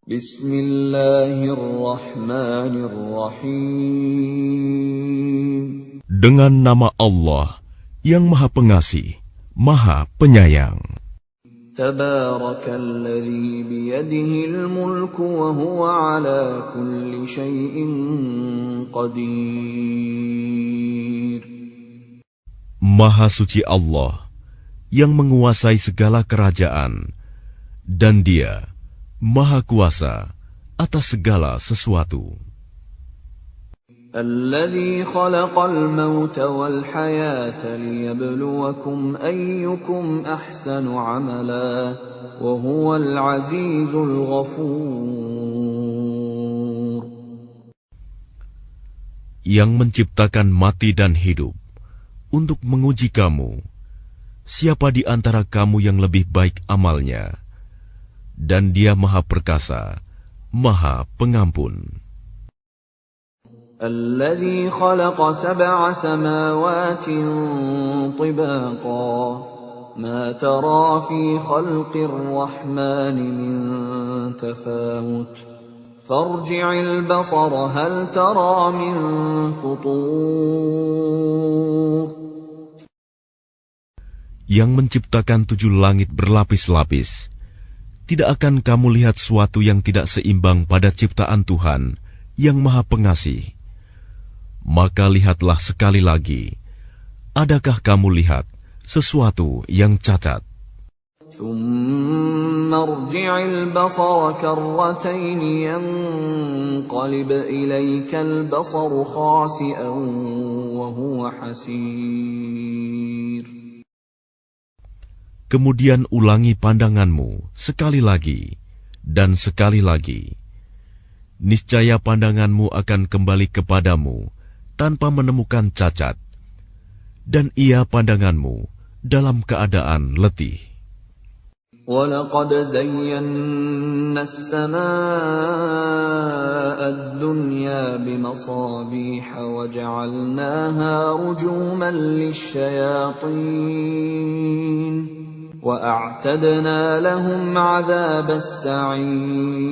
Bismillahirrahmanirrahim. Dengan nama Allah yang Maha Pengasih, Maha Penyayang. Tabarakalladzi biyadihil mulku wa huwa ala kulli syai'in qadir. Maha suci Allah yang menguasai segala kerajaan, dan Dia Maha Kuasa atas segala sesuatu. Alladzi khalaqal mauta wal hayata liyabluwakum ayyukum ahsanu amala wa huwal azizul ghafur. Yang menciptakan mati dan hidup untuk menguji kamu, siapa di antara kamu yang lebih baik amalnya, dan Dia Maha Perkasa, Maha Pengampun. الذي خلق 7 سماوات طباقا ما ترى في خلق الرحمن من تفاوت فارجع البصر هل ترى من فطور. Yang menciptakan 7 langit berlapis-lapis, tidak akan kamu lihat suatu yang tidak seimbang pada ciptaan Tuhan yang Maha Pengasih? Maka lihatlah sekali lagi, adakah kamu lihat sesuatu yang cacat? ثم ارجع البصر كرتين ينقلب إليك البصر خاسئا وهو حسير. Kemudian ulangi pandanganmu sekali lagi dan sekali lagi. Niscaya pandanganmu akan kembali kepadamu tanpa menemukan cacat, dan ia pandanganmu dalam keadaan letih. وَلَقَدْ زَيَّنَّا السَّمَاءَ الدُّنْيَا بِمَصَابِيحَ وَجَعَلْنَاهَا رُجُومًا لِلشَّيَاطِينِ وَأَعْتَدْنَا لَهُمْ عَذَابَ السَّعِيرِ.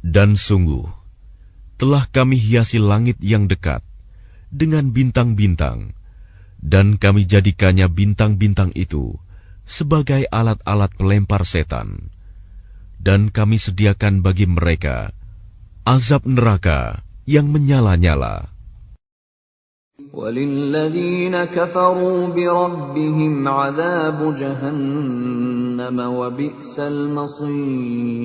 Dan sungguh, telah kami hiasi langit yang dekat dengan bintang-bintang, dan kami jadikannya bintang-bintang itu sebagai alat-alat pelempar setan. Dan kami sediakan bagi mereka azab neraka yang menyala-nyala. وَلِلَّذِينَ كَفَرُوا بِرَبِّهِمْ عَذَابُ جَهَنَّمَ وَبِئْسَ الْمَصِيرُ.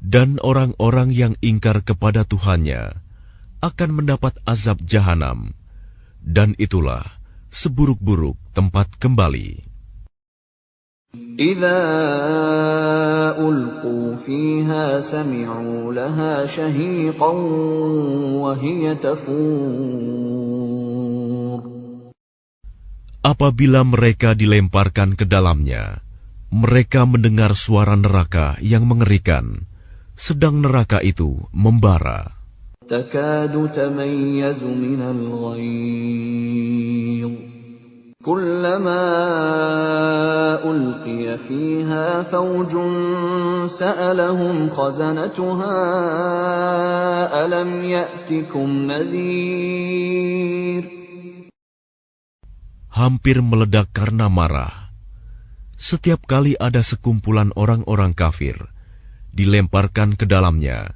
Dan orang-orang yang ingkar kepada Tuhannya akan mendapat azab jahanam, dan itulah seburuk-buruk tempat kembali. إِذَا أُلْقُوا فِيهَا سَمِعُوا لَهَا شَهِيقًا وَهِيَ تَفُورُ. Apabila mereka dilemparkan ke dalamnya, mereka mendengar suara neraka yang mengerikan, sedang neraka itu membara. تَكَادُ تَمَيَّزُ مِنَ الْغَيْظِ كُلَّمَا أُلْقِيَ فِيهَا فَوْجٌ سَأَلَهُمْ خَزَنَتُهَا أَلَمْ يَأْتِكُمْ نَذِيرٌ. Hampir meledak karena marah. Setiap kali ada sekumpulan orang-orang kafir dilemparkan ke dalamnya,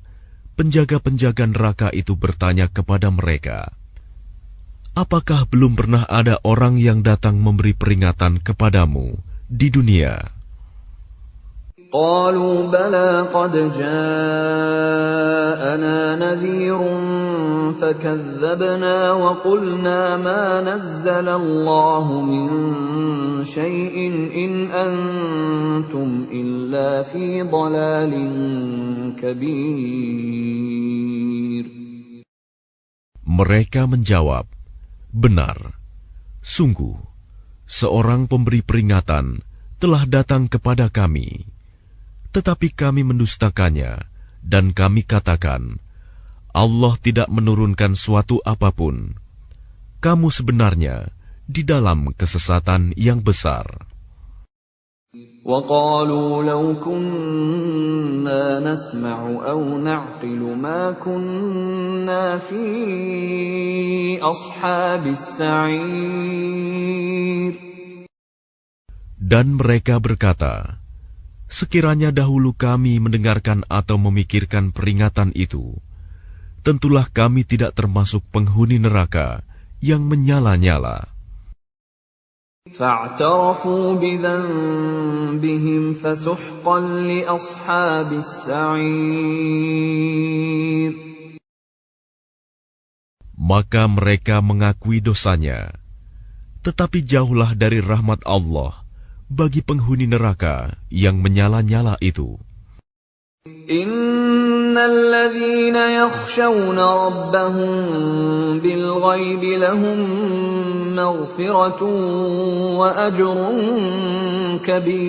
penjaga-penjaga neraka itu bertanya kepada mereka, apakah belum pernah ada orang yang datang memberi peringatan kepadamu di dunia? قالوا بلى قد جاءنا نذير فكذبنا وقلنا ما نزل الله من شيء إن أنتم إلا في ضلال كبير. Mereka menjawab, benar, sungguh seorang pemberi peringatan telah datang kepada kami. Tetapi kami mendustakannya, dan kami katakan, Allah tidak menurunkan suatu apapun. Kamu sebenarnya di dalam kesesatan yang besar. وَقَالُوا لَوْ كُنَّا نَسْمَعُ أَوْ نَعْقِلُ مَا كُنَّا فِي أَصْحَابِ السَّعِيرِ. Dan mereka berkata, sekiranya dahulu kami mendengarkan atau memikirkan peringatan itu, tentulah kami tidak termasuk penghuni neraka yang menyala-nyala. فَاعْتَرَفُوا بِذَنبِهِمْ فَسُحْقًا لِأَصْحَابِ السَّعِيرِ. Maka mereka mengakui dosanya, tetapi jauhlah dari rahmat Allah bagi penghuni neraka yang menyala-nyala itu. Innal ladzina yakhshawna rabbahum bil ghaibi lahum maghfiratun wa ajrun kabir.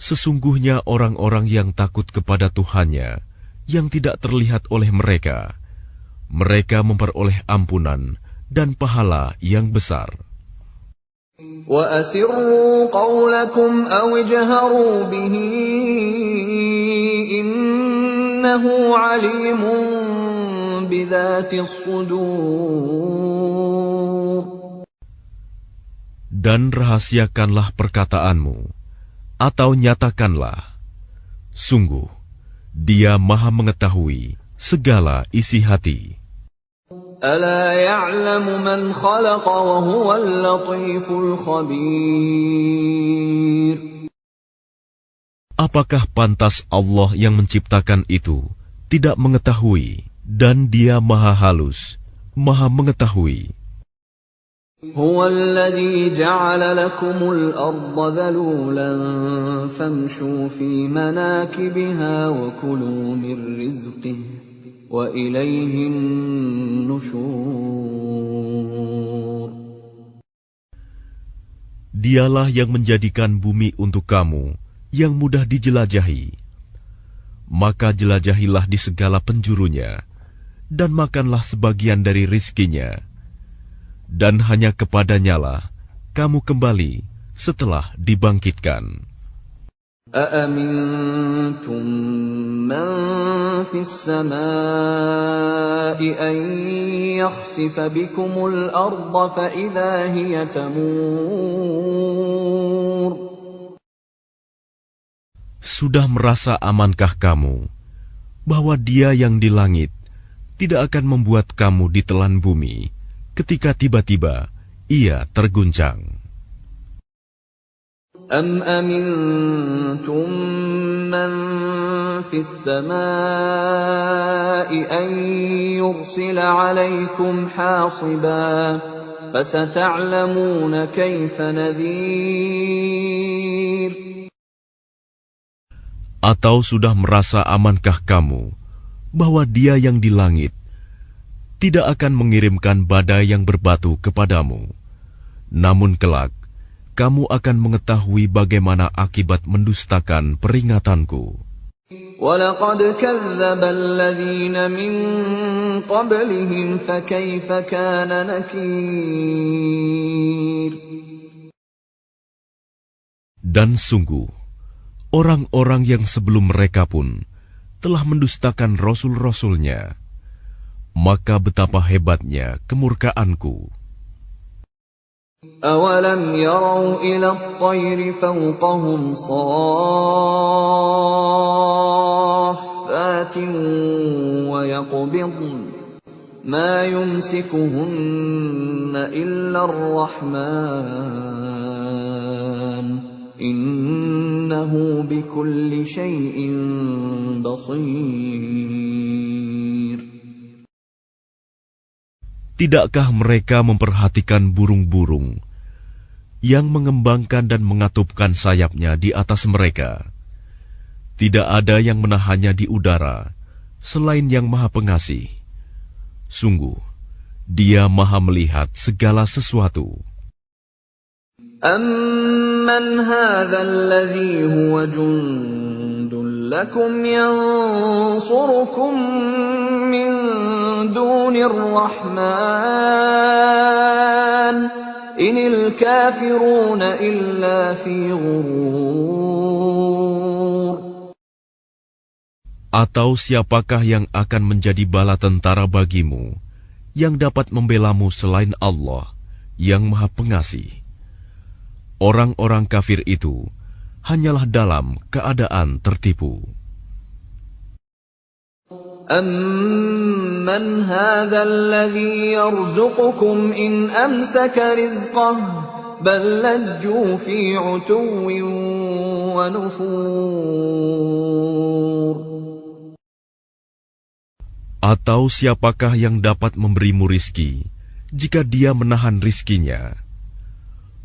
Sesungguhnya orang-orang yang takut kepada Tuhannya yang tidak terlihat oleh mereka, mereka memperoleh ampunan dan pahala yang besar. وَأَسِرُّوا قَوْلَكُمْ أَوِ اجْهَرُوا بِهِ إِنَّهُ عَلِيمٌ بِذَاتِ الصُّدُورِ. Dan rahasiakanlah perkataanmu, atau nyatakanlah, sungguh, Dia Maha mengetahui segala isi hati. أَلَا يَعْلَمُ مَنْ خَلَقَ وَهُوَ اللَّطِيفُ الْخَبِيرُ. Apakah pantas Allah yang menciptakan itu tidak mengetahui, dan Dia Maha halus, Maha mengetahui. هُوَ الَّذِي جَعَلَ لَكُمُ الْأَرْضَ ذَلُولًا فَامْشُوا فِي مَنَاكِبِهَا وَكُلُوا مِنْ رِزْقِهِ وَإِلَيْهِ النُّشُورُ. Dialah yang menjadikan bumi untuk kamu yang mudah dijelajahi. Maka jelajahilah di segala penjurunya, dan makanlah sebagian dari rizkinya. Dan hanya kepadanyalah kamu kembali setelah dibangkitkan. أَأَمِنْتُمْ مَنْ فِي السَّمَاءِ أَنْ يَخْسِفَ بِكُمُ الْأَرْضَ فَإِذَا هِيَ تَمُورُ. Sudah merasa amankah kamu bahwa Dia yang di langit tidak akan membuat kamu ditelan bumi ketika tiba-tiba Ia terguncang? أَمْ أَمِنْتُمْ مَنْ فِي السَّمَاءِ أَنْ يُرْسِلَ عَلَيْكُمْ حَاصِبًا فَسَتَعْلَمُونَ كَيْفَ نَذِيرٌ. Atau sudah merasa amankah kamu bahwa Dia yang di langit tidak akan mengirimkan badai yang berbatu kepadamu, namun kelak kamu akan mengetahui bagaimana akibat mendustakan peringatanku. وَلَقَدْ كَذَّبَ الَّذِينَ مِن قَبْلِهِمْ فَكَيْفَ كَانَ نَكِيرِ. Dan sungguh, orang-orang yang sebelum mereka pun telah mendustakan rasul-rasulnya, maka betapa hebatnya kemurkaanku. أَوَلَمْ يَرَوْا إِلَى الطَّيْرِ فَوْقَهُمْ صَافَّاتٍ وَيَقْبِضْنَ مَا يُمْسِكُهُنَّ إِلَّا الرَّحْمَنُ إِنَّهُ بِكُلِّ شَيْءٍ بَصِيرٌ. Tidakkah mereka memperhatikan burung-burung yang mengembangkan dan mengatupkan sayapnya di atas mereka? Tidak ada yang menahannya di udara selain Yang Maha Pengasih. Sungguh, Dia Maha melihat segala sesuatu. أَمَّنْ هَذَا الَّذِي هُوَ جُنْدٌ لَكُمْ يَنْصُرُكُمْ مِنْ دُونِ الرَّحْمَنِ inil kafiruna illa fi ghurur. Atau siapakah yang akan menjadi bala tentara bagimu, yang dapat membelamu selain Allah, yang Maha Pengasih? Orang-orang kafir itu hanyalah dalam keadaan tertipu. Amman hadzal ladzi yarzuqukum in amsaka rizqah bal lajju fi 'utuwwin wa nufur. Atau siapakah yang dapat memberimu rizki jika dia menahan rizkinya?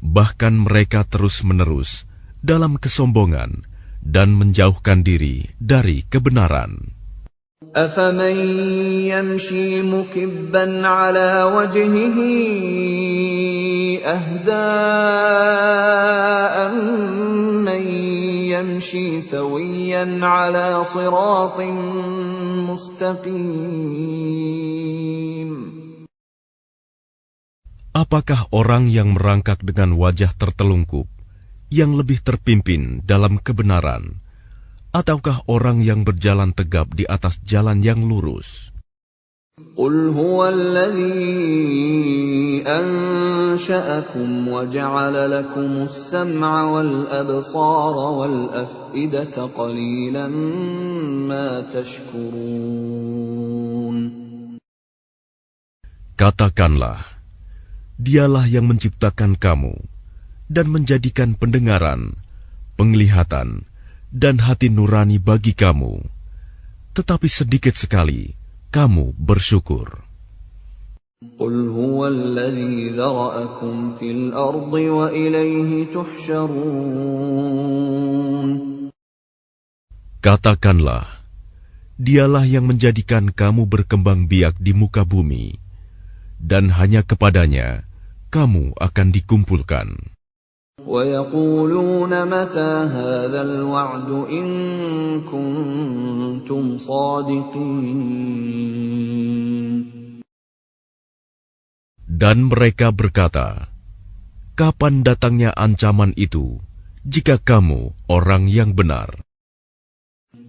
Bahkan mereka terus-menerus dalam kesombongan dan menjauhkan diri dari kebenaran. أَفَمَنْ يَمْشِي مُكِبًّا عَلَى وَجْهِهِ أَهْدَىٰ أَمَّن يَمْشِي سَوِيًّا عَلَى صِرَاطٍ مُسْتَقِيمٍ. Apakah orang yang merangkak dengan wajah tertelungkup yang lebih terpimpin dalam kebenaran, ataukah orang yang berjalan tegap di atas jalan yang lurus? قُلْ هُوَ الَّذِي أَنشَأَكُمْ وَجَعَلَ لَكُمُ السَّمْعَ وَالْأَبْصَارَ وَالْأَفْئِدَةَ قَلِيلًا مَا تَشْكُرُونَ. Katakanlah, Dialah yang menciptakan kamu dan menjadikan pendengaran, penglihatan, dan hati nurani bagi kamu, tetapi sedikit sekali kamu bersyukur. قُلْ هُوَ الَّذِي ذَرَأَكُمْ فِي الْأَرْضِ وَإِلَيْهِ تُحْشَرُونَ. Katakanlah, Dialah yang menjadikan kamu berkembang biak di muka bumi, dan hanya kepadanya kamu akan dikumpulkan. وَيَقُولُونَ مَتَى هَذَا الْوَعْدُ إِن كُنتُمْ صَادِقِينَ. Dan mereka berkata, kapan datangnya ancaman itu, jika kamu orang yang benar?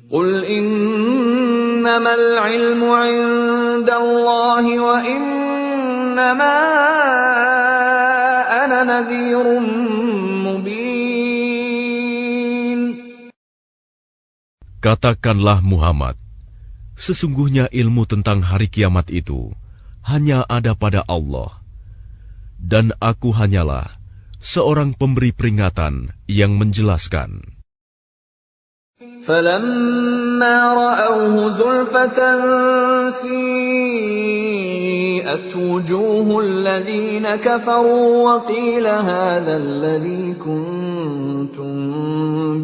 قُلْ إِنَّمَا الْعِلْمُ عِندَ اللَّهِ وَإِنَّمَا أَنَا نَذِيرٌ مُبِينٌ. Katakanlah Muhammad, sesungguhnya ilmu tentang hari kiamat itu hanya ada pada Allah, dan aku hanyalah seorang pemberi peringatan yang menjelaskan. فَلَمَّا رَأَوْهُ زُلْفَةً سِيئَتْ وُجُوهُ الَّذِينَ كَفَرُوا وَقِيلَ هَذَا الَّذِي كُنتُم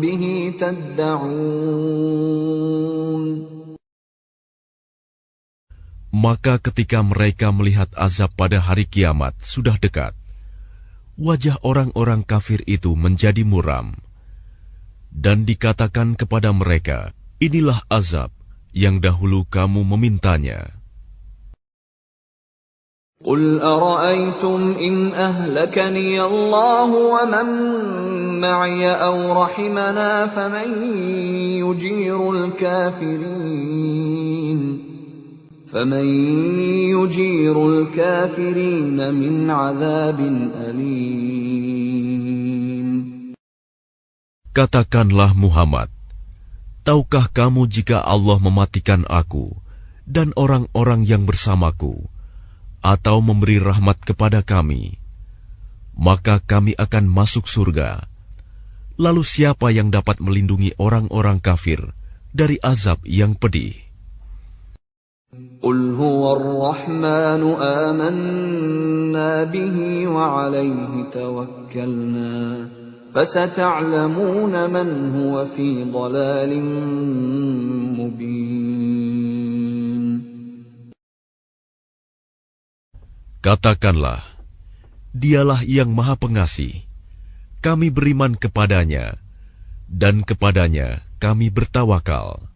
بِهِ تَدَّعُونَ. Maka ketika mereka melihat azab pada hari kiamat sudah dekat, wajah orang-orang kafir itu menjadi muram, dan dikatakan kepada mereka, inilah azab yang dahulu kamu memintanya. قُلْ أَرَأَيْتُمْ إِنْ أَهْلَكَنِيَ اللَّهُ وَمَن مَّعِيَ أَوْ رَحِمَنَا فَمَن يُجِيرُ الْكَافِرِينَ مِنْ عَذَابٍ أَلِيمٍ. Katakanlah Muhammad, tahukah kamu jika Allah mematikan aku dan orang-orang yang bersamaku, atau memberi rahmat kepada kami, maka kami akan masuk surga. Lalu siapa yang dapat melindungi orang-orang kafir dari azab yang pedih? قُلْ هُوَ الرَّحْمَنُ آمَنَّا بِهِ وَعَلَيْهِ تَوَكَّلْنَا فَسَتَعْلَمُونَ مَنْ هُوَ فِي ضَلَالٍ مُبِينٍ. Katakanlah, Dialah yang Maha Pengasih. Kami beriman kepadanya, dan kepadanya kami bertawakal.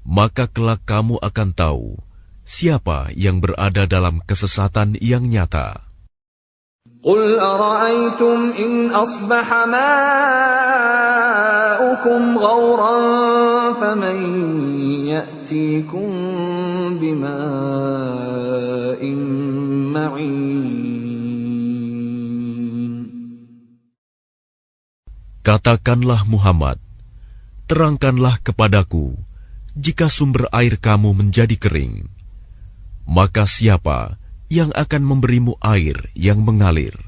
Maka kelak kamu akan tahu siapa yang berada dalam kesesatan yang nyata. قل أرأيتم إن أصبح ماؤكم غورا فمن يأتيكم بماء معين. Katakanlah Muhammad, terangkanlah kepadaku, jika sumber air kamu menjadi kering, maka siapa yang akan memberimu air yang mengalir?